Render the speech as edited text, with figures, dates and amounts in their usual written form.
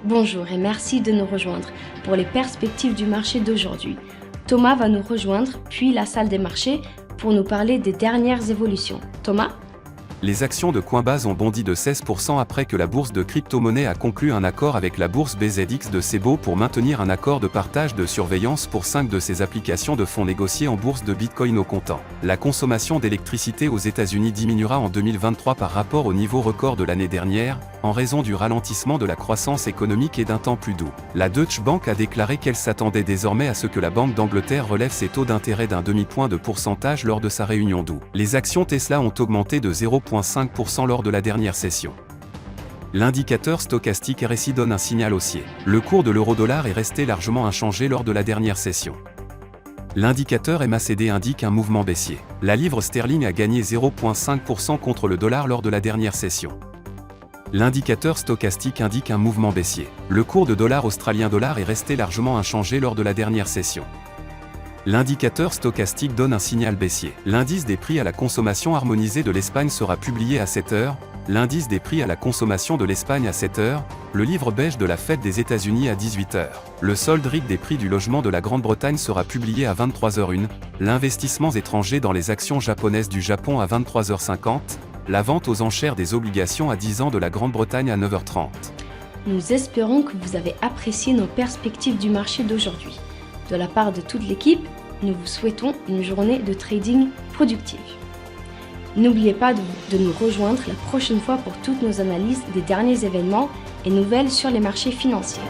Bonjour et merci de nous rejoindre pour les perspectives du marché d'aujourd'hui. Thomas va nous rejoindre, puis la salle des marchés, pour nous parler des dernières évolutions. Thomas ? Les actions de Coinbase ont bondi de 16% après que la bourse de crypto-monnaie a conclu un accord avec la bourse BZX de Cboe pour maintenir un accord de partage de surveillance pour 5 de ses applications de fonds négociés en bourse de Bitcoin au comptant. La consommation d'électricité aux États-Unis diminuera en 2023 par rapport au niveau record de l'année dernière, en raison du ralentissement de la croissance économique et d'un temps plus doux. La Deutsche Bank a déclaré qu'elle s'attendait désormais à ce que la Banque d'Angleterre relève ses taux d'intérêt d'un demi-point de pourcentage lors de sa réunion d'août. Les actions Tesla ont augmenté de 0,5% lors de la dernière session. L'indicateur stochastique RSI donne un signal haussier. Le cours de l'euro-dollar est resté largement inchangé lors de la dernière session. L'indicateur MACD indique un mouvement baissier. La livre sterling a gagné 0,5% contre le dollar lors de la dernière session. L'indicateur stochastique indique un mouvement baissier. Le cours de dollar australien dollar est resté largement inchangé lors de la dernière session. L'indicateur stochastique donne un signal baissier. L'indice des prix à la consommation harmonisé de l'Espagne sera publié à 7 h. L'indice des prix à la consommation de l'Espagne à 7 h. Le livre beige de la Fed des États-Unis à 18 h. Le solde RIC des prix du logement de la Grande-Bretagne sera publié à 23h01. L'investissement étranger dans les actions japonaises du Japon à 23h50. La vente aux enchères des obligations à 10 ans de la Grande-Bretagne à 9h30. Nous espérons que vous avez apprécié nos perspectives du marché d'aujourd'hui. De la part de toute l'équipe, nous vous souhaitons une journée de trading productive. N'oubliez pas de nous rejoindre la prochaine fois pour toutes nos analyses des derniers événements et nouvelles sur les marchés financiers.